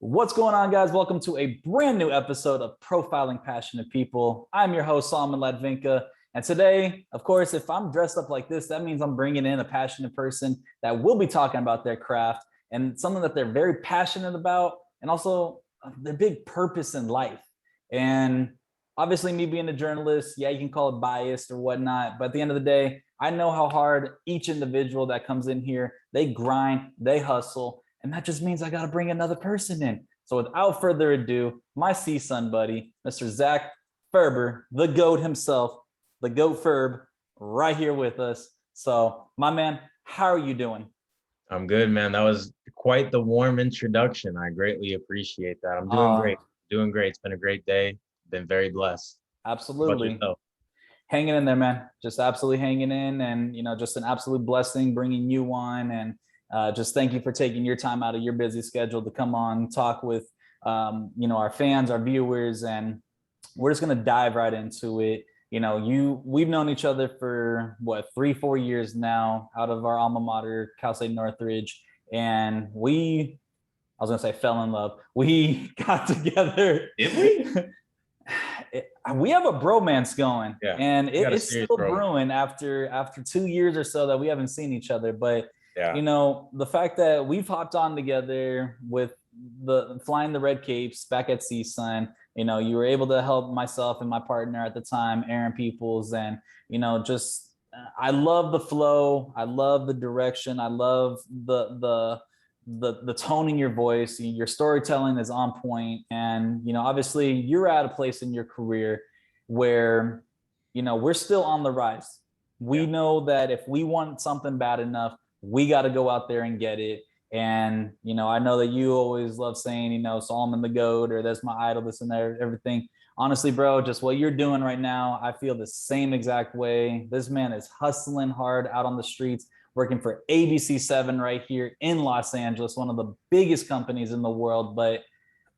What's going on, guys? Welcome to a brand new episode of Profiling Passionate People. I'm your host, Solomon Latvinka. And today, of course, if I'm dressed up like this, that means I'm bringing in a passionate person that will be talking about their craft and something that they're very passionate about, and also their big purpose in life. And obviously, me being a journalist, yeah, you can call it biased or whatnot, but at the end of the day, I know how hard each individual that comes in here, they grind, they hustle, and that just means I got to bring another person in. So without further ado, my CSUN buddy, Mr. Zach Ferber, the GOAT himself, the GOAT Ferb, right here with us. So my man, how are you doing? I'm good, man. That was quite the warm introduction. I greatly appreciate that. I'm doing great. Doing great. It's been a great day. Been very blessed. Absolutely. Hanging in there, man. Just absolutely hanging in, and just an absolute blessing bringing you on. And just thank you for taking your time out of your busy schedule to come on, talk with our fans, our viewers, and we're just gonna dive right into it. We've known each other for what, 3-4 years now, out of our alma mater, Cal State Northridge, and I was gonna say fell in love. We got together. Did we? We have a bromance going, yeah, and it's still brewing after 2 years or so that we haven't seen each other. But yeah, the fact that we've hopped on together with the flying the red capes back at CSUN, you were able to help myself and my partner at the time, Aaron Peoples, and I love the flow, I love the direction, I love the tone in your voice. Your storytelling is on point, and obviously you're at a place in your career where we're still on the rise. We know that if we want something bad enough, we got to go out there and get it. And I know that you always love saying Solomon the GOAT, or that's my idol, this and that, everything. Honestly, bro, just what you're doing right now, I feel the same exact way. This man is hustling hard out on the streets, working for ABC7 right here in Los Angeles, one of the biggest companies in the world. But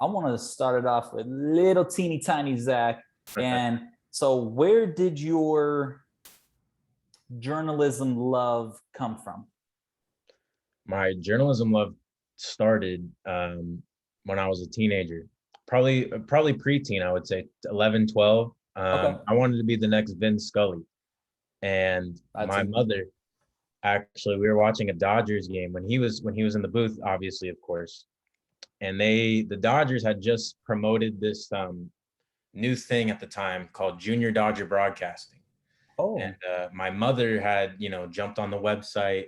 I want to start it off with little teeny tiny Zach. And so where did your journalism love come from? My journalism love started when I was a teenager, probably preteen, I would say 11, 12. Okay. I wanted to be the next Vin Scully. And my mother, actually, we were watching a Dodgers game when he was in the booth, obviously, of course. And the Dodgers had just promoted this new thing at the time called Junior Dodger Broadcasting. Oh. And my mother had, jumped on the website,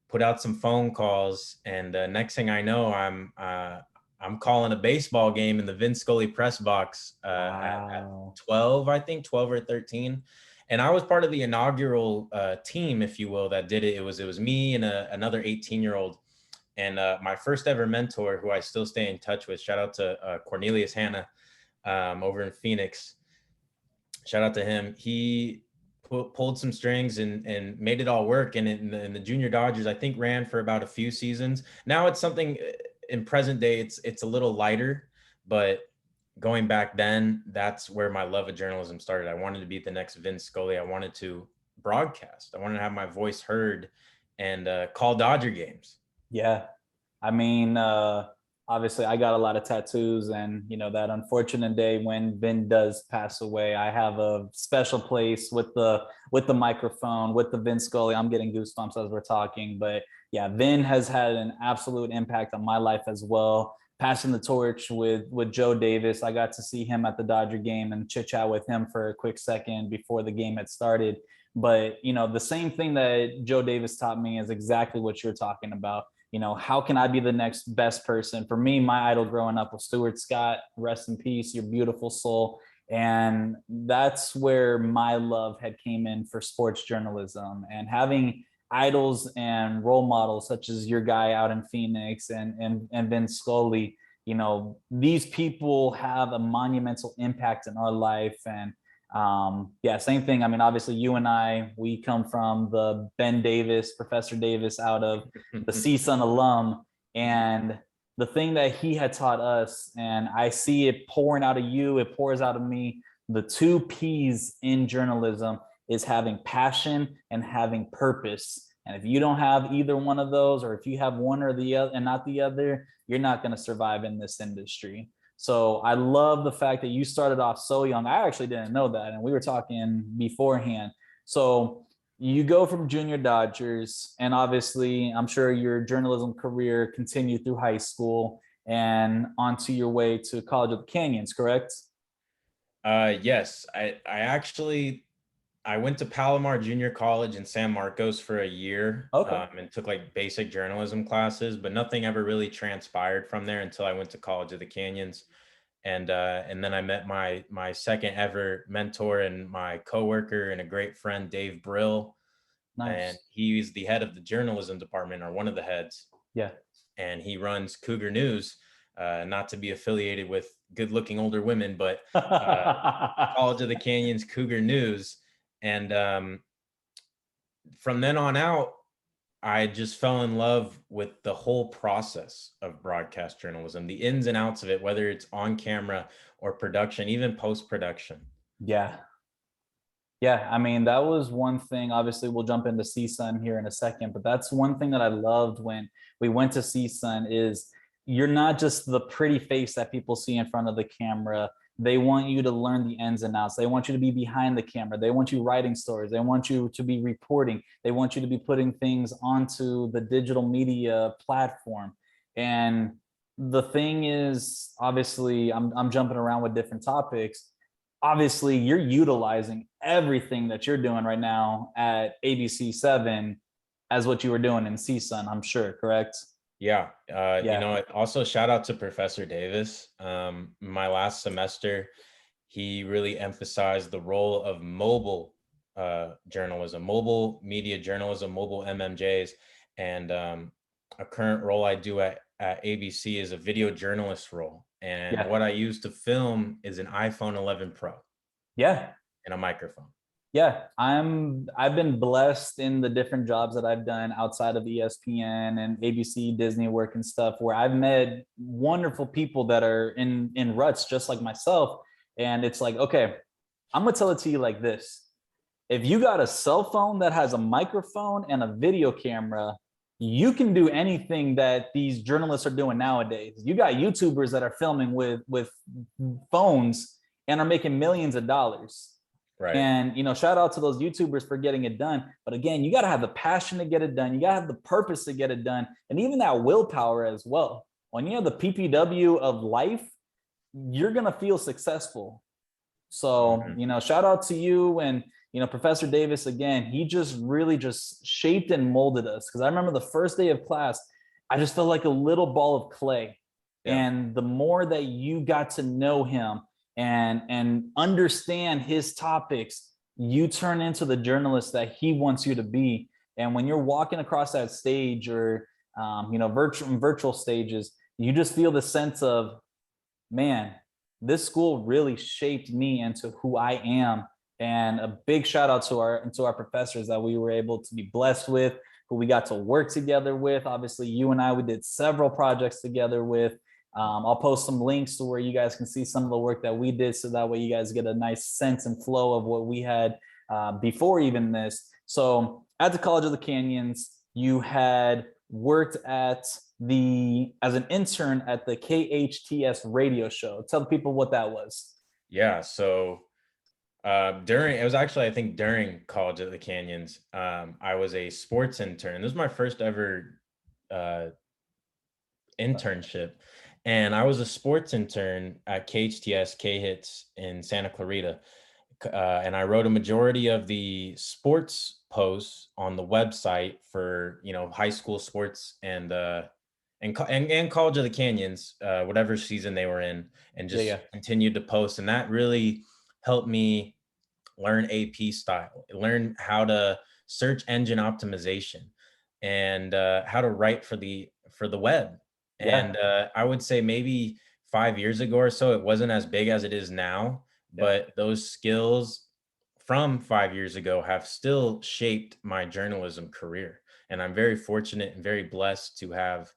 put out some phone calls, and next thing I know, I'm calling a baseball game in the Vin Scully press box at 12, I think 12 or 13. And I was part of the inaugural team, if you will, that did it. It was me and another 18-year-old. And my first ever mentor, who I still stay in touch with, shout out to Cornelius Hanna over in Phoenix. Shout out to him. He pulled some strings and made it all work. And in the Junior Dodgers, I think, ran for about a few seasons. Now it's something in present day, it's a little lighter, but going back then, that's where my love of journalism started. I wanted to be the next Vin Scully. I wanted to broadcast. I wanted to have my voice heard and call Dodger games. Yeah. I mean, obviously I got a lot of tattoos, and that unfortunate day when Vin does pass away, I have a special place with the microphone, with the Vin Scully. I'm getting goosebumps as we're talking. But yeah, Vin has had an absolute impact on my life as well. Passing the torch with Joe Davis. I got to see him at the Dodger game and chit chat with him for a quick second before the game had started. But the same thing that Joe Davis taught me is exactly what you're talking about. How can I be the next best person? For me, my idol growing up was Stuart Scott. Rest in peace, your beautiful soul. And that's where my love had came in for sports journalism, and having idols and role models such as your guy out in Phoenix and Vin Scully. These people have a monumental impact in our life. And same thing. I mean, obviously you and we come from the Ben Davis, Professor Davis, out of the CSUN alum. And the thing that he had taught us, and I see it pouring out of you, it pours out of me, the 2 P's in journalism is having passion and having purpose. And if you don't have either one of those, or if you have one or the other and not the other, you're not going to survive in this industry. So I love the fact that you started off so young. I actually didn't know that. And we were talking beforehand. So you go from junior Dodgers, and obviously, I'm sure your journalism career continued through high school and onto your way to College of the Canyons, correct? Yes, I went to Palomar Junior College in San Marcos for a year, Okay. and took like basic journalism classes, but nothing ever really transpired from there until I went to College of the Canyons. And then I met my second ever mentor and my coworker and a great friend, Dave Brill, and Nice. he's the head of the journalism department, or one of the heads, Yeah. and he runs Cougar News, not to be affiliated with good-looking older women, but uh, College of the Canyons Cougar News. And from then on out, I just fell in love with the whole process of broadcast journalism, the ins and outs of it, whether it's on camera or production, even post production. Yeah. Yeah, I mean, that was one thing. Obviously, we'll jump into CSUN here in a second, but that's one thing that I loved when we went to CSUN is you're not just the pretty face that people see in front of the camera. They want you to learn the ins and outs. They want you to be behind the camera. They want you writing stories. They want you to be reporting. They want you to be putting things onto the digital media platform. And the thing is, obviously, I'm jumping around with different topics. Obviously you're utilizing everything that you're doing right now at ABC7 as what you were doing in CSUN, I'm sure, correct? Yeah. Yeah. Also shout out to Professor Davis. My last semester, he really emphasized the role of mobile journalism, mobile media journalism, mobile MMJs. And a current role I do at ABC is a video journalist role. And Yeah. what I use to film is an iPhone 11 Pro Yeah. and a microphone. Yeah. I've been blessed in the different jobs that I've done outside of ESPN and ABC, Disney work and stuff, where I've met wonderful people that are in ruts just like myself. And it's like, okay, I'm gonna tell it to you like this. If you got a cell phone that has a microphone and a video camera, you can do anything that these journalists are doing nowadays. You got YouTubers that are filming with phones and are making millions of dollars. Right. And shout out to those YouTubers for getting it done. But again, you got to have the passion to get it done. You got to have the purpose to get it done, and even that willpower as well. When you have the PPW of life, you're gonna feel successful. So, Mhm. shout out to you and, Professor Davis again. He just really just shaped and molded us. Because I remember the first day of class, I just felt like a little ball of clay. Yeah. And the more that you got to know him and understand his topics, you turn into the journalist that he wants you to be. And when you're walking across that stage or virtual stages, you just feel the sense of, man, this school really shaped me into who I am. And a big shout out to our professors that we were able to be blessed with, who we got to work together with. Obviously, you and I, we did several projects together with. I'll post some links to where you guys can see some of the work that we did, so that way you guys get a nice sense and flow of what we had before even this. So at the College of the Canyons, you had worked as an intern at the KHTS radio show. Tell the people what that was. Yeah. So it was actually, I think, during College of the Canyons, I was a sports intern. This was my first ever internship, and I was a sports intern at KHTS K Hits in Santa Clarita. And I wrote a majority of the sports posts on the website for high school sports and College of the Canyons, whatever season they were in, and Yeah, just yeah, continued to post. And that really helped me learn AP style, learn how to search engine optimization, and how to write for the web. yeah, And I would say maybe 5 years ago or so, it wasn't as big as it is now, yeah. but those skills from 5 years ago have still shaped my journalism career. And I'm very fortunate and very blessed to have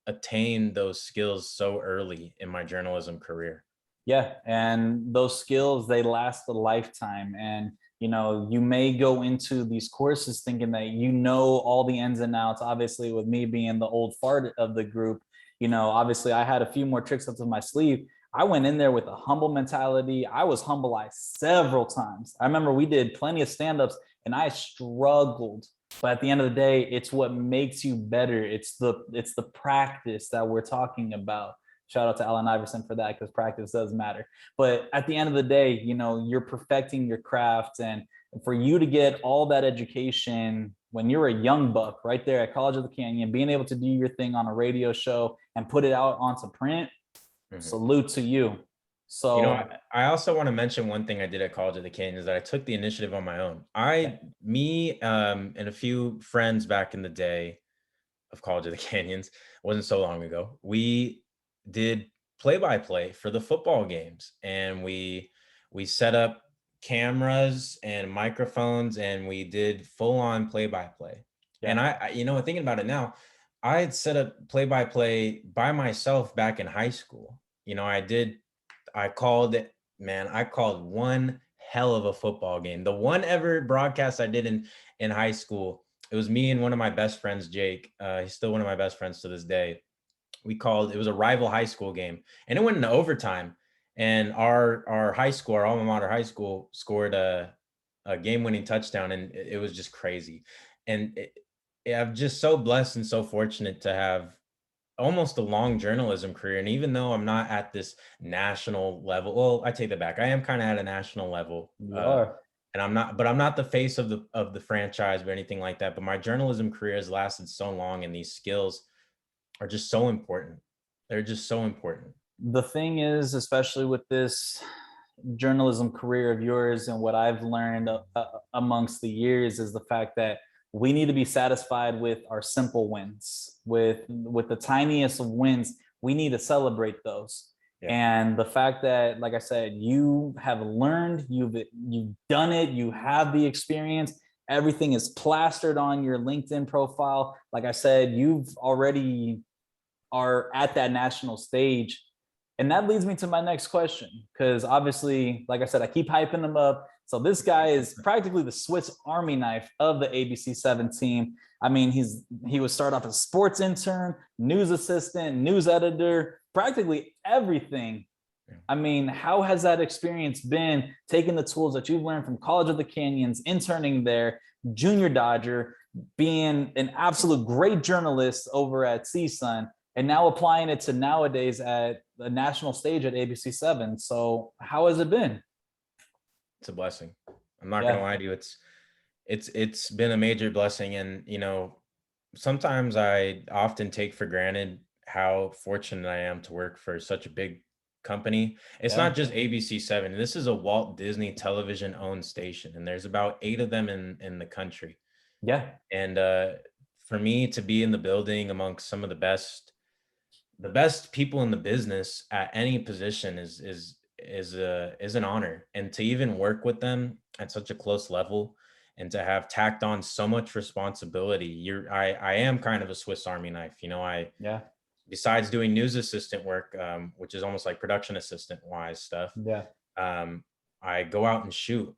attained those skills so early in my journalism career. Yeah, and those skills, they last a lifetime. And You know, you may go into these courses thinking that you know all the ins and outs. Obviously, with me being the old fart of the group, you know, obviously I had a few more tricks up to my sleeve. I went in there with a humble mentality. I was humbleized several times. I remember we did plenty of stand-ups and I struggled. But at the end of the day, it's what makes you better. It's the practice that we're talking about. Shout out to Allen Iverson for that, because practice does matter. But at the end of the day, you know, you're perfecting your craft. And for you to get all that education when you're a young buck right there at College of the Canyon, being able to do your thing on a radio show and put it out onto print, salute to you. You know, So I also want to mention one thing I did at College of the Canyon is that I took the initiative on my own. And a few friends back in the day of College of the Canyons, wasn't so long ago, we did play-by-play for the football games, and we set up cameras and microphones, and we did full-on play-by-play. And you know, thinking about it now, I had set up play-by-play by myself back in high school. You know, I called it, man, I called one hell of a football game. The one ever broadcast I did in high school, it was me and one of my best friends, Jake. He's still one of my best friends to this day. It was a rival high school game, and it went into overtime. And our high school, our alma mater high school, scored a game-winning touchdown, and it was just crazy. And I'm just so blessed and so fortunate to have almost a long journalism career. And even though I'm not at this national level, well, I take that back. I am kind of at a national level. you are. And I'm not the face of the franchise or anything like that. But my journalism career has lasted so long, and these skills are just so important. They're just so important. The thing is, especially with this journalism career of yours, and what I've learned amongst the years, is the fact that we need to be satisfied with our simple wins, with the tiniest of wins. We need to celebrate those. Yeah. And the fact that, like I said, you have learned, you've done it, you have the experience, everything is plastered on your LinkedIn profile. Like I said, you've already are at that national stage. And that leads me to my next question, because obviously, like I said, I keep hyping him up. So this guy is practically the Swiss Army knife of the ABC7 team. I mean, he was started off as sports intern, news assistant, news editor, practically everything. I mean, how has that experience been, taking the tools that you've learned from College of the Canyons, interning there, junior Dodger, being an absolute great journalist over at CSUN, and now applying it to nowadays at the national stage at ABC7? So how has it been? It's a blessing. I'm not gonna lie to you. It's been a major blessing. And, you know, sometimes I often take for granted how fortunate I am to work for such a big company. It's not just ABC7. This is a Walt Disney Television owned station, and there's about 8 of them in the country. Yeah. And for me to be in the building amongst some of the best people in the business at any position is an honor. And to even work with them at such a close level, and to have tacked on so much responsibility, I am kind of a Swiss Army knife. You know, besides doing news assistant work, which is almost like production assistant wise stuff, I go out and shoot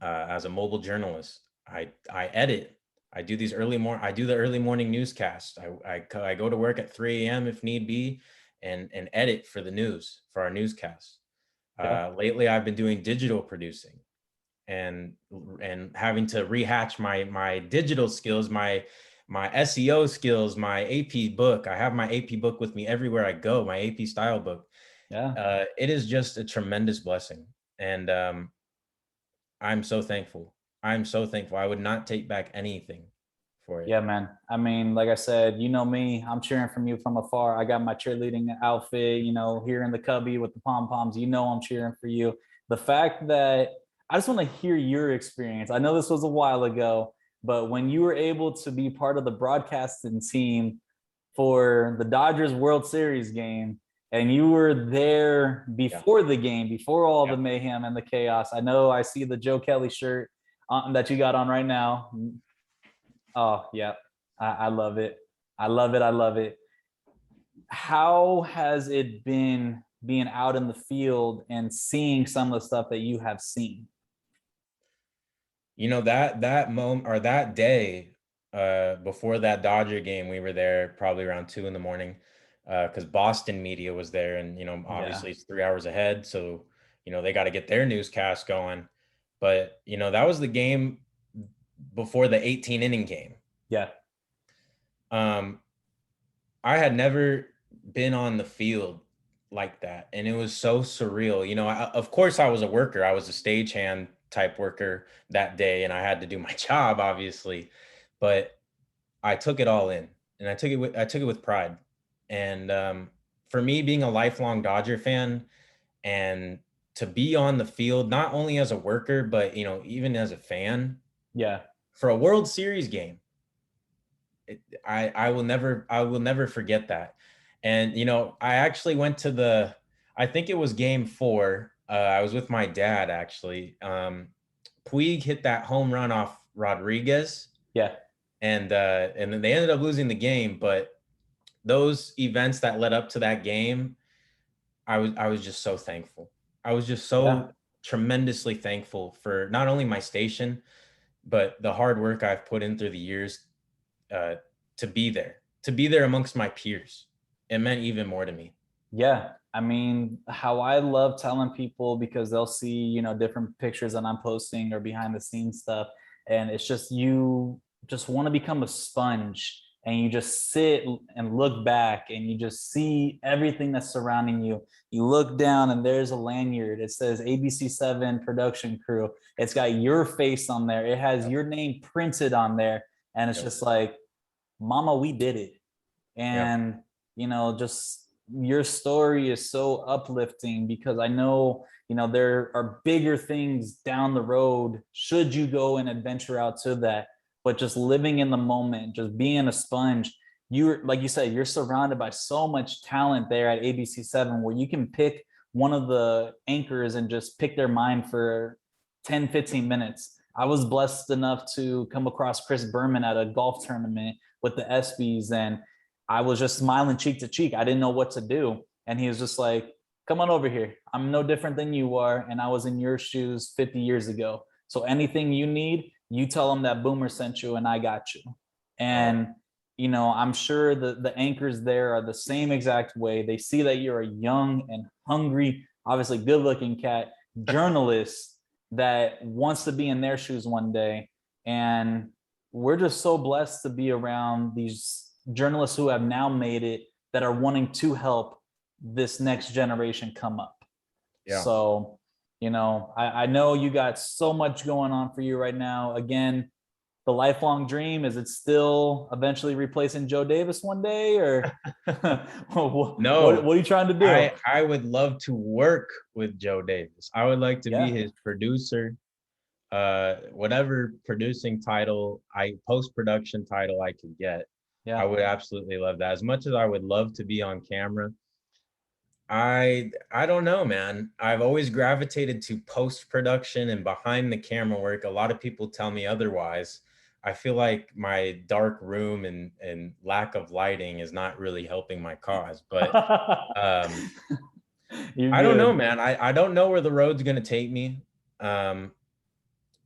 as a mobile journalist. I edit. I do the early morning newscast. I go to work at 3 a.m. if need be, and edit for the news, for our newscast. Lately, I've been doing digital producing, and having to rehatch my digital skills, my SEO skills, my AP book. I have my AP book with me everywhere I go, my AP style book. It is just a tremendous blessing. And I'm so thankful. I'm so thankful. I would not take back anything for it. Yeah, man. I mean, like I said, you know me, I'm cheering from you from afar. I got my cheerleading outfit, you know, here in the cubby with the pom-poms. You know I'm cheering for you. The fact that I just want to hear your experience. I know this was a while ago, but when you were able to be part of the broadcasting team for the Dodgers World Series game, and you were there before the game, before all the mayhem and the chaos. I know I see the Joe Kelly shirt that you got on right now. Oh, yeah. I love it. I love it. I love it. How has it been being out in the field and seeing some of the stuff that you have seen? That moment or that day, before that Dodger game, we were there probably around 2 in the morning, because Boston media was there, and Yeah. obviously it's 3 hours ahead, so they got to get their newscast going. But that was the game before the 18 inning game. Yeah. Um, I had never been on the field like that, and it was so surreal. Of course, I was a worker. I was a stagehand type worker that day, and I had to do my job, obviously. But I took it all in, and I took it with pride. And for me, being a lifelong Dodger fan, and to be on the field not only as a worker, but even as a fan Yeah. for a World Series game, I will never forget that. And I actually went to I think it was game 4. I was with my dad actually. Puig hit that home run off Rodriguez, Yeah. and then they ended up losing the game. But those events that led up to that game, I was just so thankful. I was just Yeah. so tremendously thankful for not only my station, but the hard work I've put in through the years, uh, to be there amongst my peers. It meant even more to me. Yeah. I mean, how I love telling people, because they'll see, different pictures that I'm posting or behind the scenes stuff. And it's just, you just want to become a sponge, and you just sit and look back and you just see everything that's surrounding you. You look down and there's a lanyard. It says ABC7 production crew. It's got your face on there. It has Yep. your name printed on there. And it's Yep. just like, mama, we did it. Yep. And just your story is so uplifting, because I know there are bigger things down the road should you go and adventure out to that. But just living in the moment, just being a sponge, you're, like you said, you're surrounded by so much talent there at ABC7, where you can pick one of the anchors and just pick their mind for 10-15 minutes. I was blessed enough to come across Chris Berman at a golf tournament with the ESPYs, and I was just smiling cheek to cheek. I didn't know what to do. And he was just like, come on over here. I'm no different than you are. And I was in your shoes 50 years ago. So anything you need, you tell them that Boomer sent you and I got you. Oh, And, I'm sure the anchors there are the same exact way. They see that you're a young and hungry, obviously good looking cat journalist that wants to be in their shoes one day. And we're just so blessed to be around these journalists who have now made it, that are wanting to help this next generation come up. yeah. So, I know you got so much going on for you right now. Again, the lifelong dream, is it still eventually replacing Joe Davis one day, or what No, are you trying to do? I would love to work with Joe Davis. I would like to be Yeah. his producer, whatever producing title, post-production title I could get. I Yeah. would absolutely love that. As much as I would love to be on camera, I don't know, man. I've always gravitated to post-production and behind the camera work. A lot of people tell me otherwise. I feel like my dark room and lack of lighting is not really helping my cause. But um, You're I don't know, good. man. I don't know where the road's gonna take me. Um,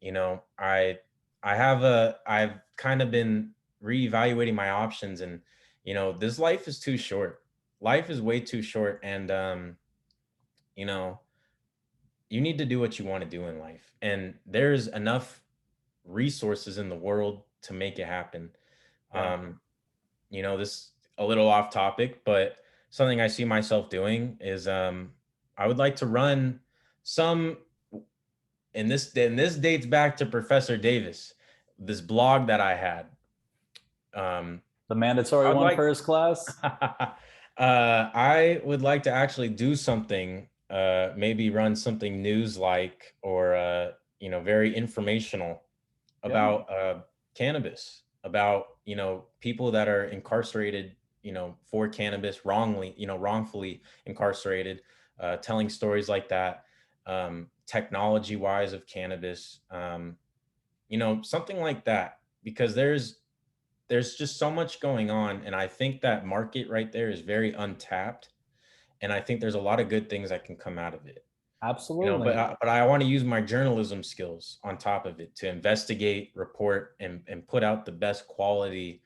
you know, I I've kind of been reevaluating my options, and this life is too short. Life is way too short, and you know, you need to do what you want to do in life. And there's enough resources in the world to make it happen. Yeah. Um, this a little off topic, but something I see myself doing is I would like to run some, and this dates back to Professor Davis, this blog that I had. Um, The mandatory I'd one like first class. I would like to actually do something, maybe run something news like, or very informational Yeah. about cannabis, about people that are incarcerated, for cannabis, wrongfully incarcerated, telling stories like that, technology wise of cannabis, something like that, because there's just so much going on, and I think that market right there is very untapped, and I think there's a lot of good things that can come out of it. Absolutely. But I want to use my journalism skills on top of it to investigate, report, and put out the best quality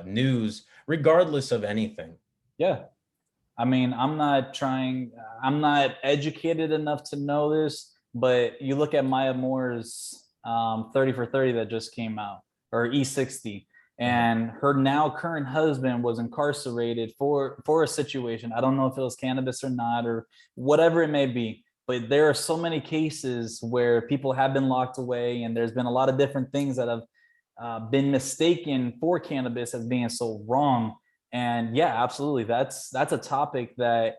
news, regardless of anything. Yeah. I mean, I'm not educated enough to know this, but you look at Maya Moore's 30 for 30 that just came out, or E60, Uh-huh. and her now current husband was incarcerated for a situation. I don't know if it was cannabis or not, or whatever it may be. But there are so many cases where people have been locked away, and there's been a lot of different things that have been mistaken for cannabis as being so wrong. And yeah, absolutely, that's a topic that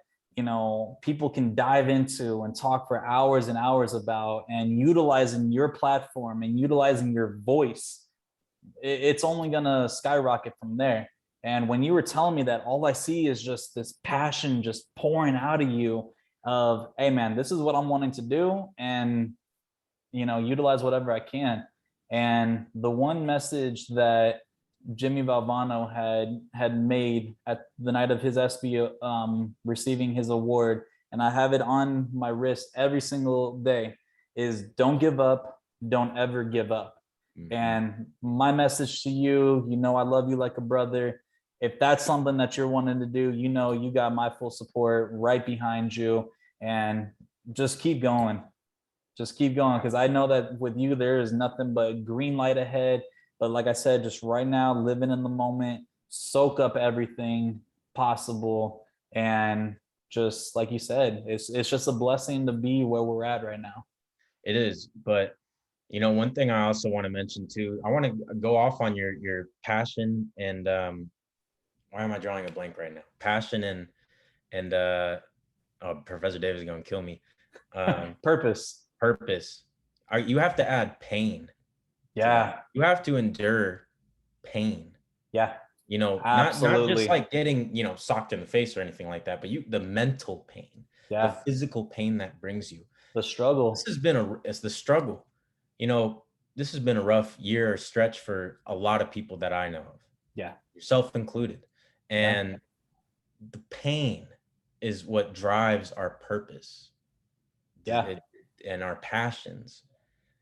people can dive into and talk for hours and hours about, and utilizing your platform and utilizing your voice, it's only gonna skyrocket from there. And when you were telling me that, all I see is just this passion just pouring out of you of, hey man, this is what I'm wanting to do, and utilize whatever I can. And the one message that Jimmy Valvano had made at the night of his ESPY receiving his award, and I have it on my wrist every single day, is don't give up, don't ever give up. Mm-hmm. And my message to you, I love you like a brother. If that's something that you're wanting to do, you got my full support right behind you, and just keep going. Just keep going, because I know that with you, there is nothing but green light ahead. But like I said, just right now, living in the moment, soak up everything possible. And just like you said, it's just a blessing to be where we're at right now. It is, but one thing I also want to mention too, I want to go off on your passion and why am I drawing a blank right now? Passion and oh, Professor Davis is gonna kill me. Purpose. Purpose. You have to add pain to that. Yeah. You have to endure pain. Yeah. Not just Absolutely. like getting, socked in the face or anything like that, but the mental pain, the Yeah. physical pain that brings you. The This struggle. has been it's the struggle. You know, this has been a rough year or stretch for a lot of people that I know of, Yeah. yourself included. Yeah. And the pain is what drives our purpose Yeah. and our passions.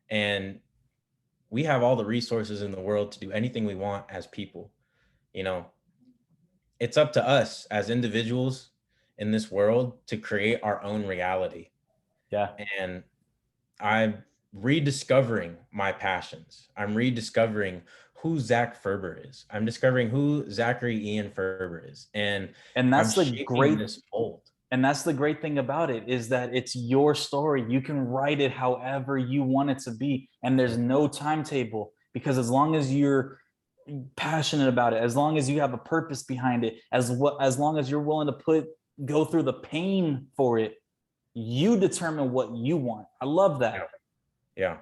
And we have all the resources in the world to do anything we want as people. You know, it's up to us as individuals in this world to create our own reality. Yeah. And I'm rediscovering my passions. I'm rediscovering who Zach Ferber is. I'm discovering who Zachary Ian Ferber is. And And I'm that's the shaping great this fold. And that's the great thing about it, is that it's your story. You can write it however you want it to be. And there's no timetable, because as long as you're passionate about it, as long as you have a purpose behind it, as long as you're willing to go through the pain for it, you determine what you want. I love Yeah. that. Yeah.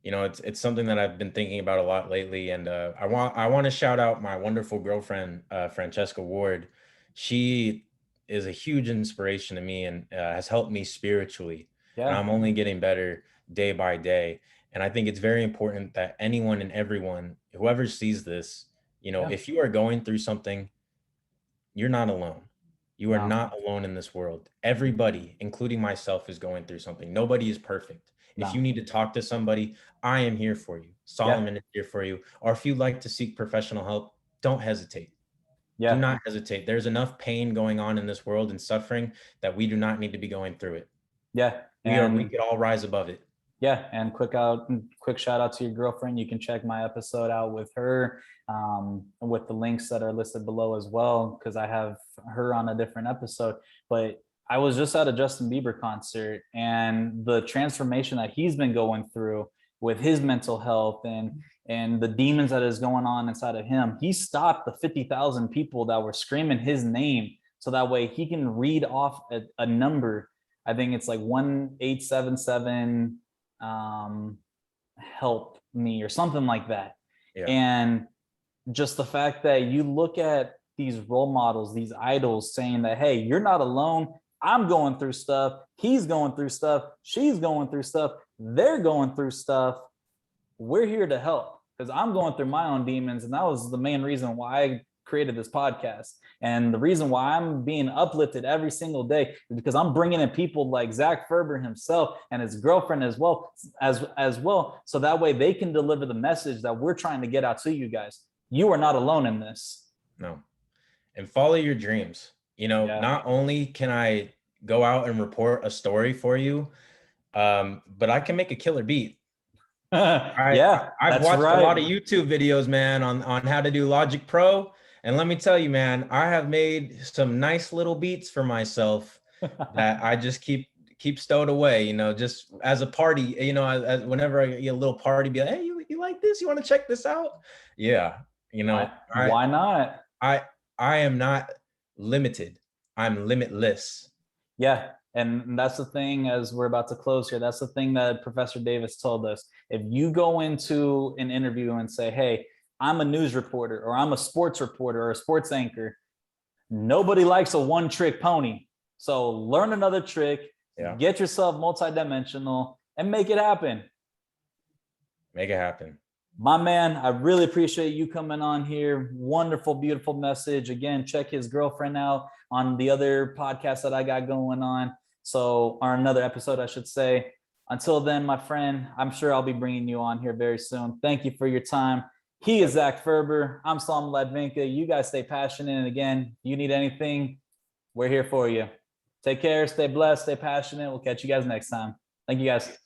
It's something that I've been thinking about a lot lately. And I want to shout out my wonderful girlfriend, Francesca Ward. She is a huge inspiration to me and has helped me spiritually. And Yeah. I'm only getting better day by day. And I think it's very important that anyone and everyone, whoever sees this, Yeah. if you are going through something, you're not alone. You are No. not alone in this world. Everybody, including myself, is going through something. Nobody is perfect. If you No. need to talk to somebody, I am here for you. Yeah. Solomon is here for you. Or if you'd like to seek professional help, don't hesitate. Do Yeah. not hesitate. There's enough pain going on in this world and suffering that we do not need to be going through it. Yeah. We And could all rise above it. yeah, and quick shout out to your girlfriend. You can check my episode out with her, with the links that are listed below as well, because I have her on a different episode. But I was just at a Justin Bieber concert, and the transformation that he's been going through with his mental health and the demons that is going on inside of him. He stopped the 50,000 people that were screaming his name, so that way he can read off a number. I think it's like 1877 help me or something like that. Yeah. And just the fact that you look at these role models, these idols, saying that, hey, you're not alone. I'm going through stuff. He's going through stuff. She's going through stuff. They're going through stuff. We're here to help, because I'm going through my own demons. And that was the main reason why I created this podcast. And the reason why I'm being uplifted every single day is because I'm bringing in people like Zach Ferber himself and his girlfriend as well, so that way they can deliver the message that we're trying to get out to you guys. You are not alone in this. No. And follow your dreams. You know, not only can I go out and report a story for you, but I can make a killer beat. I've watched a lot of YouTube videos, man, on how to do Logic Pro. And let me tell you, man, I have made some nice little beats for myself that I just keep stowed away, you know, just as a party, you know, as whenever I get a little party, be like, hey, you like this? You want to check this out? Yeah. You know, why not? I am not limited. I'm limitless. Yeah. And that's the thing, as we're about to close here, that's the thing that Professor Davis told us. If you go into an interview and say, hey, I'm a news reporter, or I'm a sports reporter, or a sports anchor, nobody likes a one-trick pony. So learn another trick, get yourself multidimensional, and make it happen. Make it happen. My man, I really appreciate you coming on here. Wonderful, beautiful message. Again, check his girlfriend out on the other podcast that I got going on. So, or another episode, I should say. Until then, my friend, I'm sure I'll be bringing you on here very soon. Thank you for your time. He is Zach Ferber. I'm Salam Ladvinka. You guys stay passionate. And again, if you need anything, we're here for you. Take care, stay blessed, stay passionate. We'll catch you guys next time. Thank you, guys.